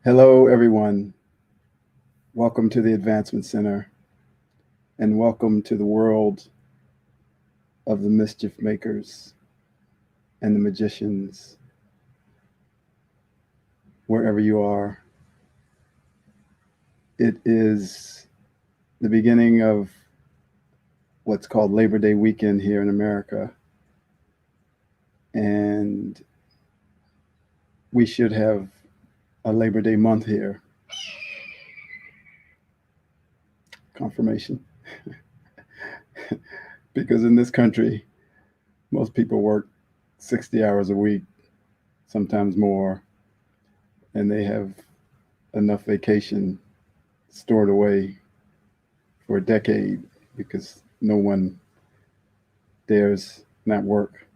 Hello, everyone. Welcome to the Advancement Center and welcome to the world of the mischief makers and the magicians, wherever you are. It is the beginning of what's called Labor Day weekend here in America, and we should have a Labor Day month here. Confirmation. Because in this country, most people work 60 hours a week, sometimes more, and they have enough vacation stored away for a decade because no one dares not work.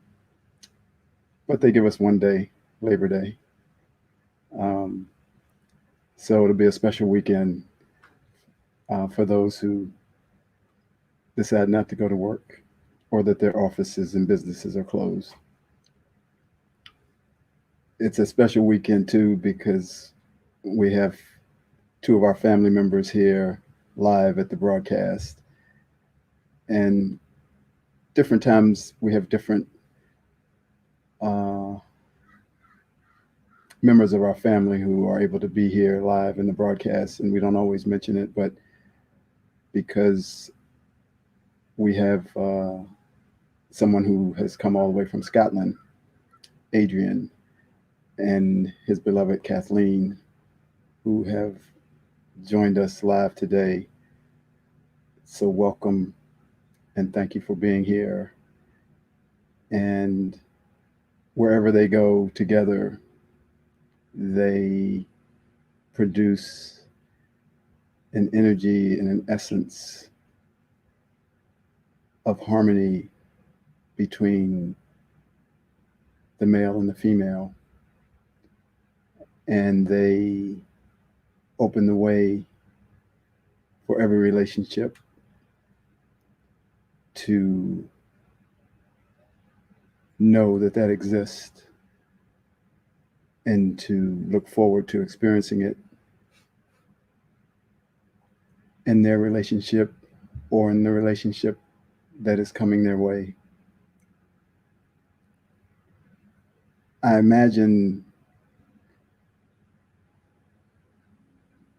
But they give us one day, Labor Day. Um, so it'll be a special weekend for those who decide not to go to work or that their offices and businesses are closed. It's a special weekend too because we have two of our family members here live at the broadcast. And different times we have different uh, members of our family who are able to be here live in the broadcast, and we don't always mention it, but because we have someone who has come all the way from Scotland, Adrian, and his beloved Kathleen, who have joined us live today. So, welcome and thank you for being here. And wherever they go together, they produce an energy and an essence of harmony between the male and the female. And they open the way for every relationship to know that that exists and to look forward to experiencing it in their relationship or in the relationship that is coming their way. I imagine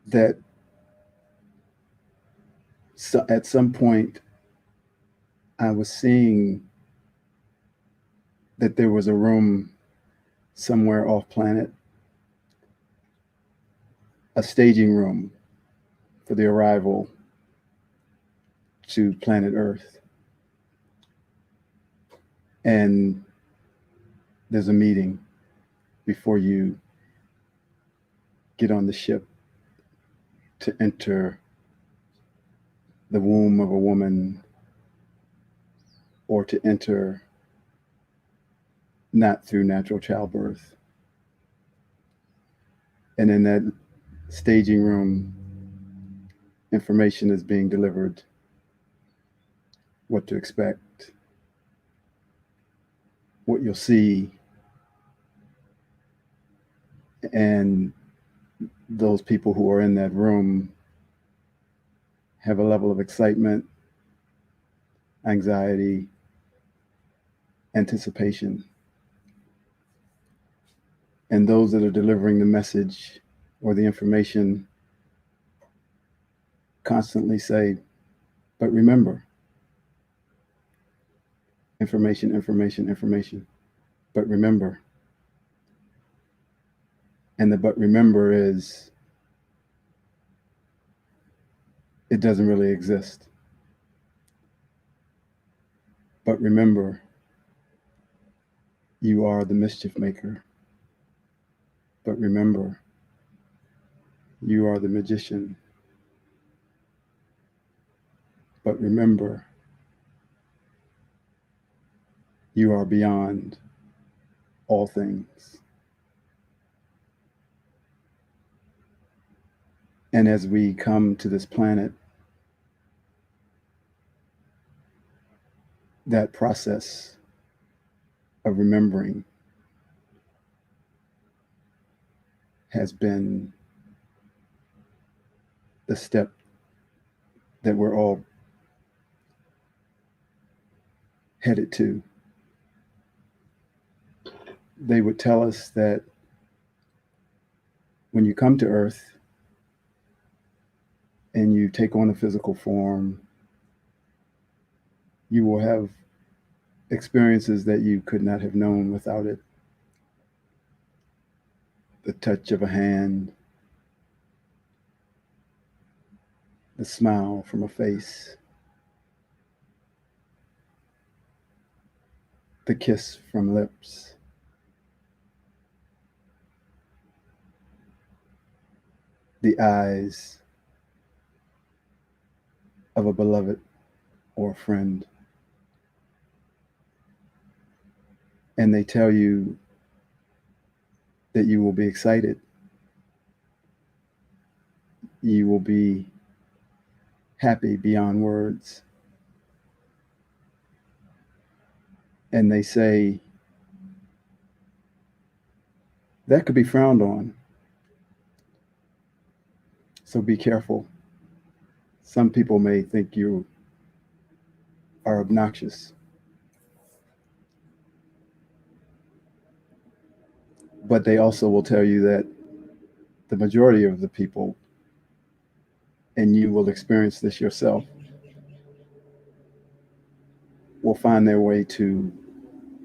that at some point I was seeing that there was a room somewhere off planet, a staging room for the arrival to planet Earth. And there's a meeting before you get on the ship to enter the womb of a woman or to enter not through natural childbirth. And in that staging room, information is being delivered, what to expect, what you'll see, and those people who are in that room have a level of excitement, anxiety, anticipation. And those that are delivering the message or the information constantly say, but remember, information, information, information, but remember. And the but remember is, it doesn't really exist. But remember, you are the mischief maker. But remember, you are the magician. But remember, you are beyond all things. And as we come to this planet, that process of remembering has been the step that we're all headed to. They would tell us that when you come to Earth and you take on a physical form, you will have experiences that you could not have known without it. The touch of a hand, the smile from a face, the kiss from lips, the eyes of a beloved or a friend. And they tell you that you will be excited. You will be happy beyond words. And they say that could be frowned on. So be careful. Some people may think you are obnoxious. But they also will tell you that the majority of the people, and you will experience this yourself, will find their way to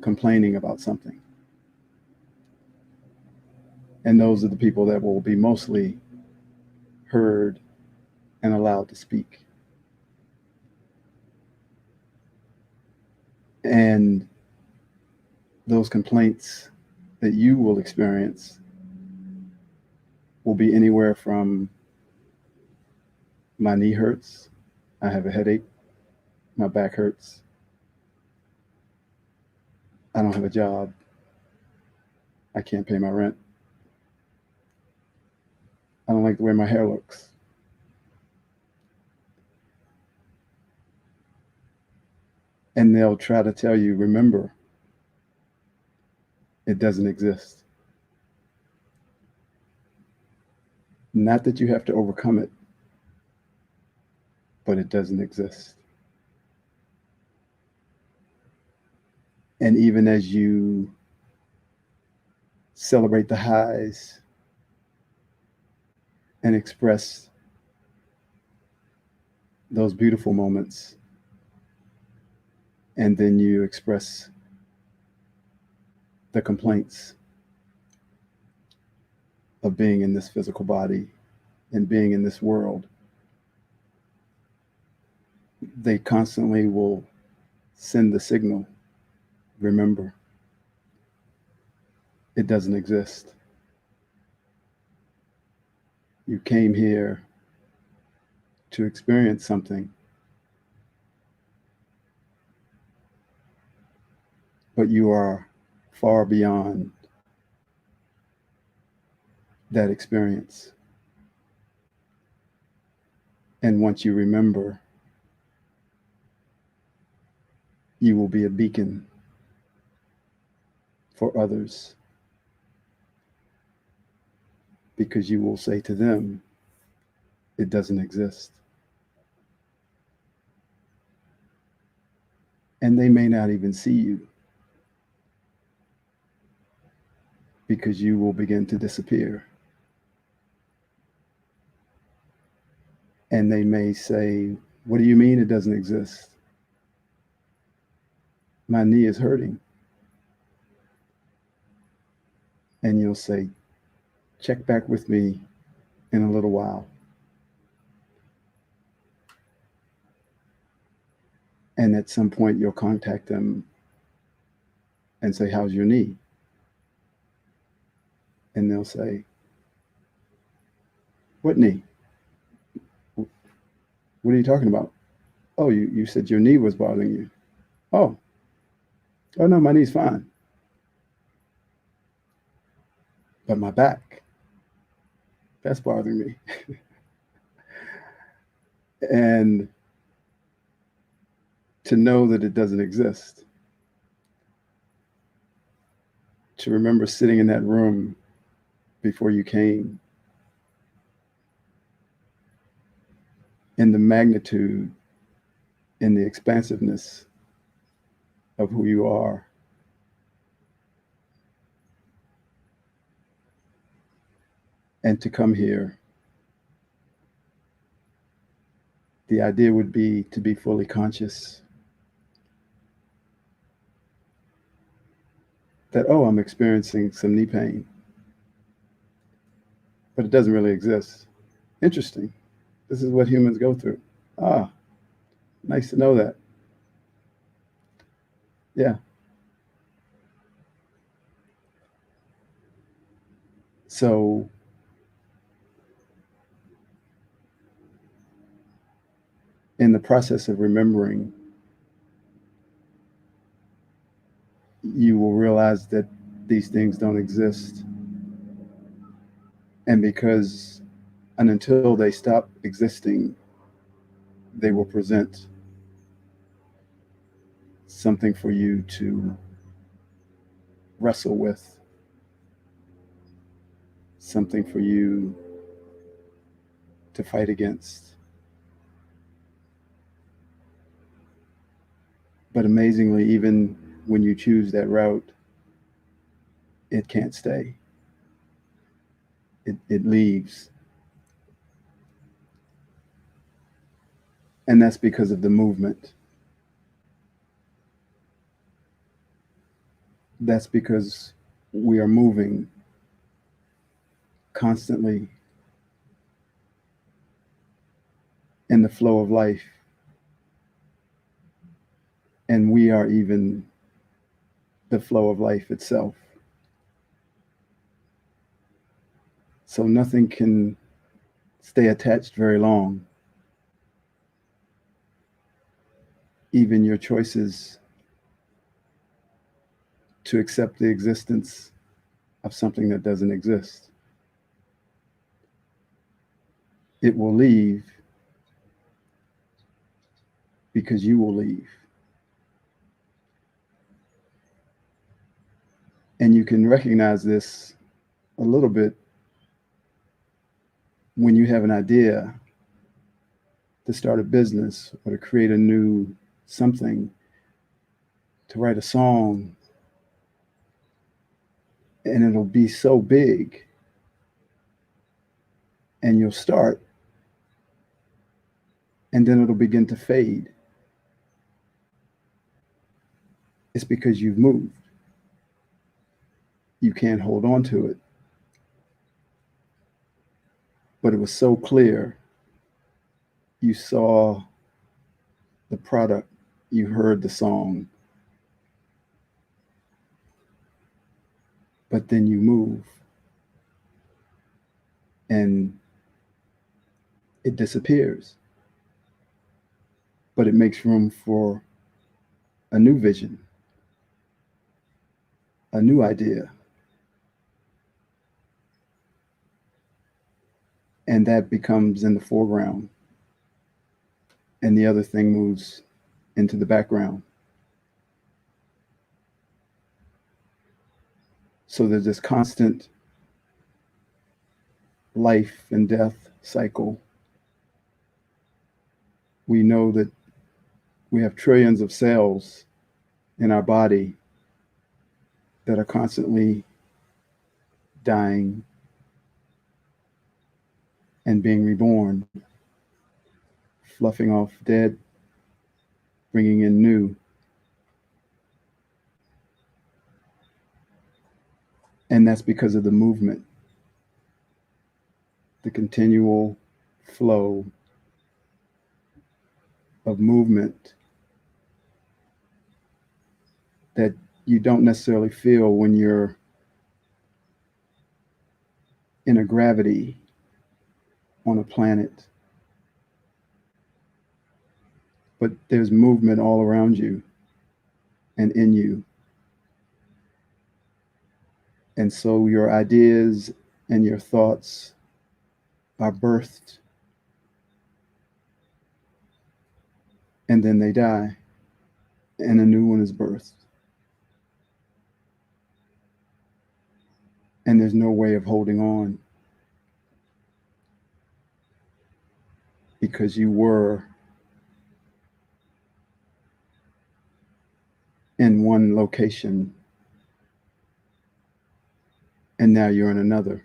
complaining about something. And those are the people that will be mostly heard and allowed to speak. And those complaints that you will experience will be anywhere from my knee hurts, I have a headache, my back hurts, I don't have a job, I can't pay my rent, I don't like the way my hair looks. And they'll try to tell you, remember, it doesn't exist. Not that you have to overcome it, but it doesn't exist. And even as you celebrate the highs and express those beautiful moments, and then you express the complaints of being in this physical body and being in this world, they constantly will send the signal, remember, it doesn't exist. You came here to experience something, but you are far beyond that experience. And once you remember, you will be a beacon for others, because you will say to them, it doesn't exist. And they may not even see you, because you will begin to disappear. And they may say, what do you mean it doesn't exist? My knee is hurting. And you'll say, check back with me in a little while. And at some point, you'll contact them and say, how's your knee? And they'll say, what knee? What are you talking about? Oh, you said your knee was bothering you. Oh no, my knee's fine. But my back, that's bothering me. And to know that it doesn't exist, to remember sitting in that room before you came in the magnitude, in the expansiveness of who you are. And to come here, the idea would be to be fully conscious that, oh, I'm experiencing some knee pain, but it doesn't really exist. Interesting. This is what humans go through. Ah, nice to know that. Yeah. So in the process of remembering, you will realize that these things don't exist. And because and until they stop existing, they will present something for you to wrestle with, something for you to fight against. But amazingly, even when you choose that route, it can't stay. It leaves. And that's because of the movement. That's because we are moving constantly in the flow of life. And we are even the flow of life itself. So nothing can stay attached very long. Even your choices to accept the existence of something that doesn't exist. It will leave because you will leave. And you can recognize this a little bit when you have an idea to start a business or to create a new something, to write a song, and it'll be so big, and you'll start, and then it'll begin to fade. It's because you've moved. You can't hold on to it. But it was so clear. You saw the product, you heard the song, but then you move and it disappears. But it makes room for a new vision, a new idea. And that becomes in the foreground. And the other thing moves into the background. So there's this constant life and death cycle. We know that we have trillions of cells in our body that are constantly dying and being reborn, fluffing off dead, bringing in new. And that's because of the movement, the continual flow of movement that you don't necessarily feel when you're in a gravity on a planet. But there's movement all around you and in you. And so your ideas and your thoughts are birthed and then they die and a new one is birthed. And there's no way of holding on because you were in one location and now you're in another.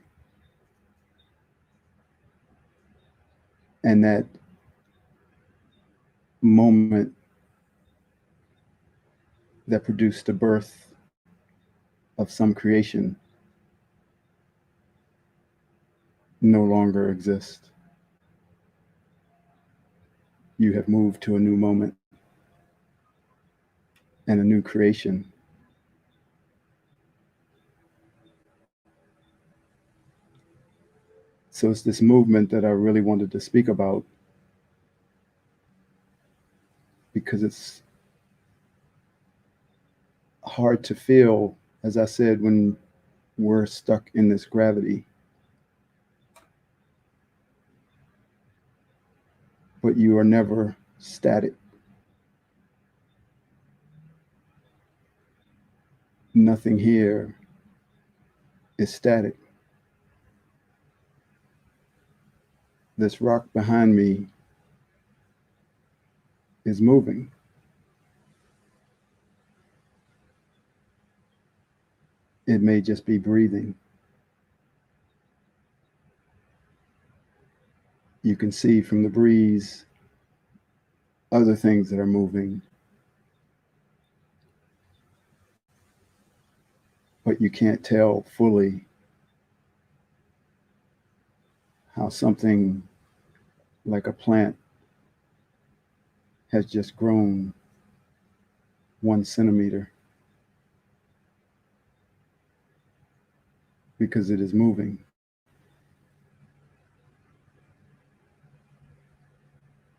And that moment that produced the birth of some creation no longer exists. You have moved to a new moment and a new creation. So it's this movement that I really wanted to speak about because it's hard to feel, as I said, when we're stuck in this gravity. But you are never static. Nothing here is static. This rock behind me is moving. It may just be breathing. You can see from the breeze other things that are moving, but you can't tell fully how something like a plant has just grown 1 centimeter because it is moving.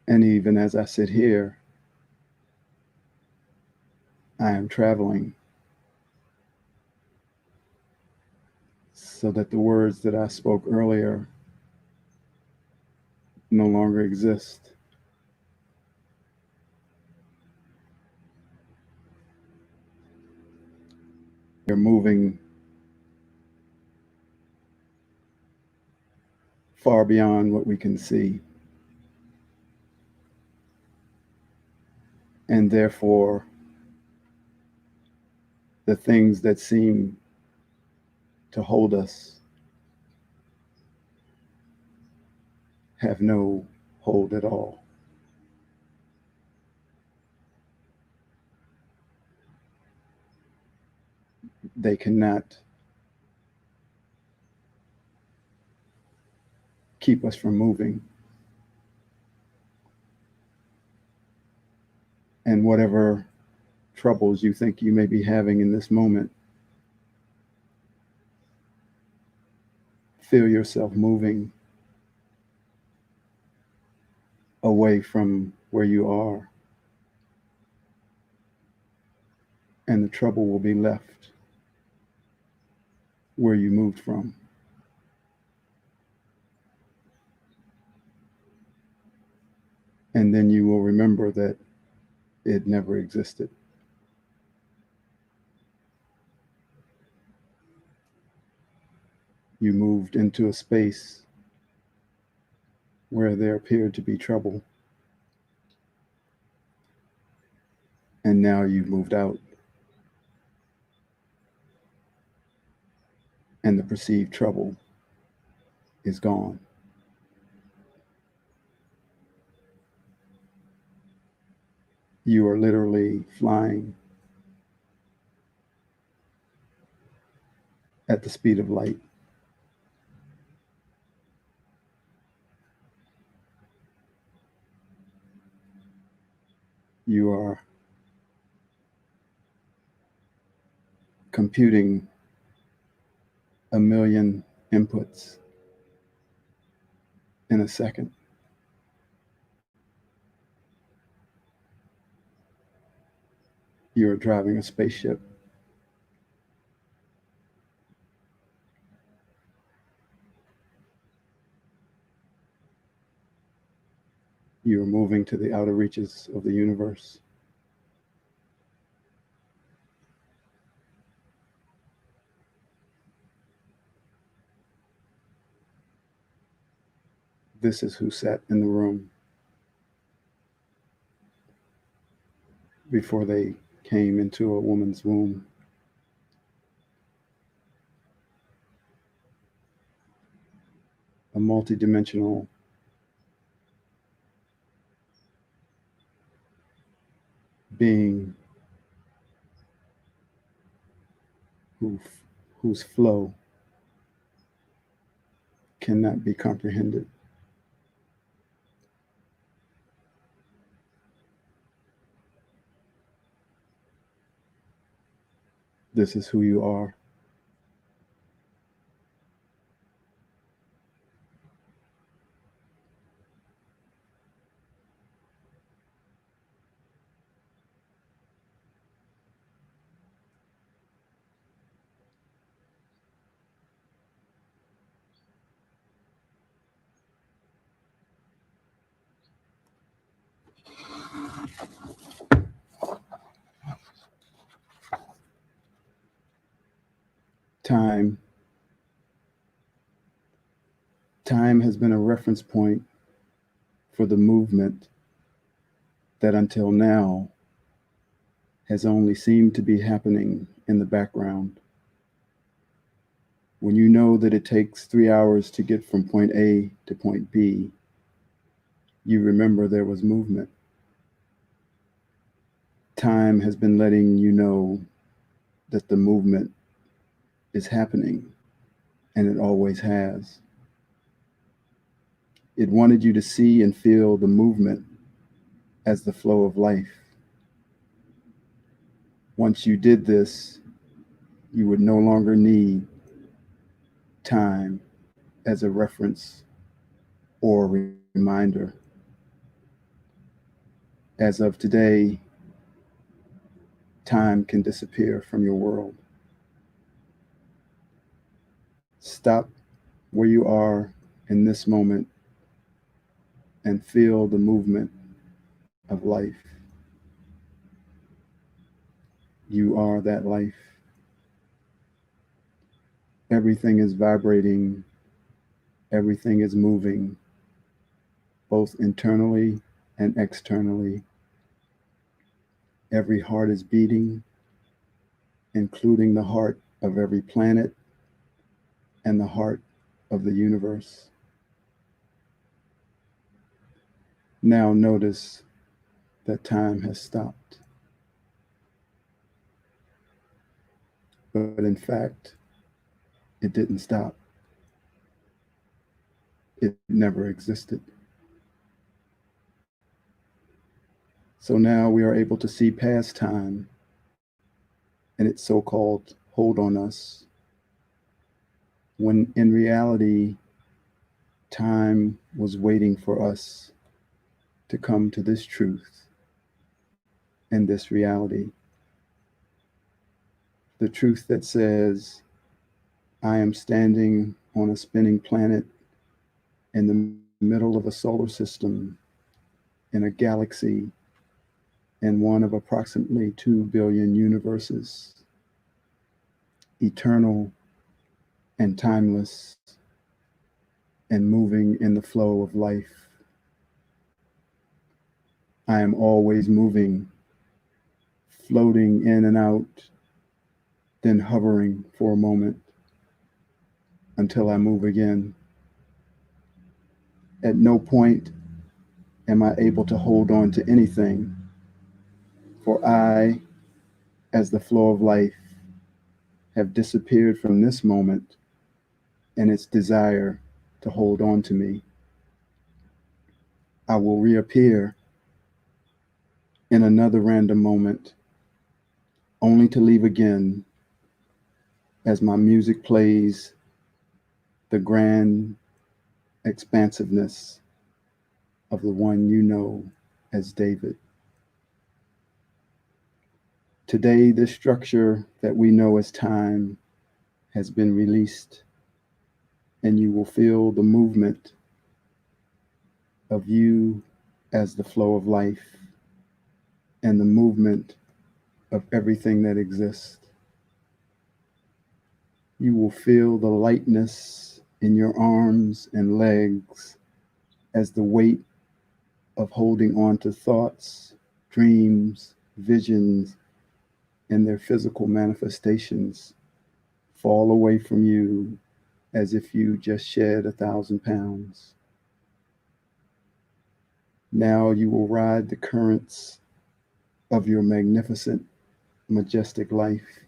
And even as I sit here, I am traveling so that the words that I spoke earlier no longer exist. They're moving far beyond what we can see. And therefore, the things that seem to hold us have no hold at all. They cannot keep us from moving. And whatever troubles you think you may be having in this moment, feel yourself moving away from where you are, and the trouble will be left where you moved from. And then you will remember that it never existed. You moved into a space where there appeared to be trouble, and now you've moved out, and the perceived trouble is gone. You are literally flying at the speed of light. You are computing 1,000,000 inputs in a second. You are driving a spaceship. You are moving to the outer reaches of the universe. This is who sat in the room. before they came into a woman's womb. A multidimensional being who, whose flow cannot be comprehended. This is who you are. Time. Time has been a reference point for the movement that until now has only seemed to be happening in the background. When you know that it takes 3 hours to get from point A to point B, you remember there was movement. Time has been letting you know that the movement is happening, and it always has. It wanted you to see and feel the movement as the flow of life. Once you did this, you would no longer need time as a reference or a reminder. As of today, time can disappear from your world. Stop where you are in this moment and feel the movement of life. You are that life. Everything is vibrating. Everything is moving, both internally and externally. Every heart is beating, including the heart of every planet and the heart of the universe. Now notice that time has stopped. But in fact, it didn't stop. It never existed. So now we are able to see past time and its so-called hold on us, when in reality, time was waiting for us to come to this truth and this reality. The truth that says, I am standing on a spinning planet in the middle of a solar system, in a galaxy, in one of approximately 2 billion universes, eternal and timeless, and moving in the flow of life. I am always moving, floating in and out, then hovering for a moment until I move again. At no point am I able to hold on to anything, for I, as the flow of life, have disappeared from this moment and its desire to hold on to me. I will reappear in another random moment, only to leave again as my music plays the grand expansiveness of the one you know as David. Today, the structure that we know as time has been released, and you will feel the movement of you as the flow of life and the movement of everything that exists. You will feel the lightness in your arms and legs as the weight of holding on to thoughts, dreams, visions and their physical manifestations fall away from you as if you just shed 1,000 pounds. Now you will ride the currents of your magnificent, majestic life,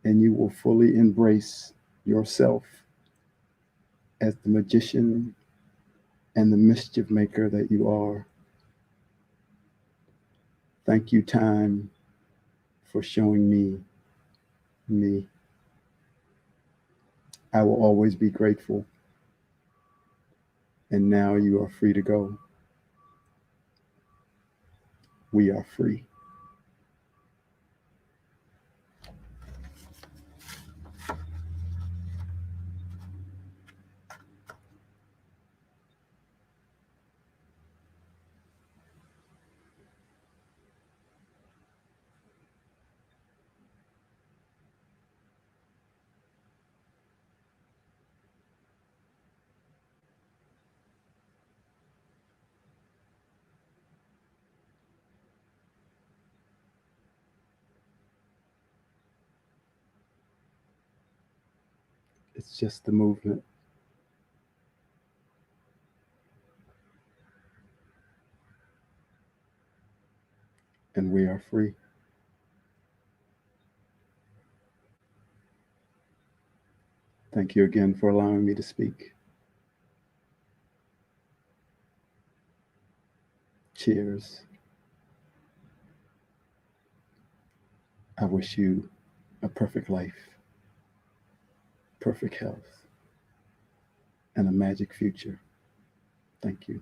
and you will fully embrace yourself as the magician and the mischief maker that you are. Thank you, time, for showing me me. I will always be grateful. And now you are free to go. We are free. It's just the movement. And we are free. Thank you again for allowing me to speak. Cheers. I wish you a perfect life, perfect health, and a magic future. Thank you.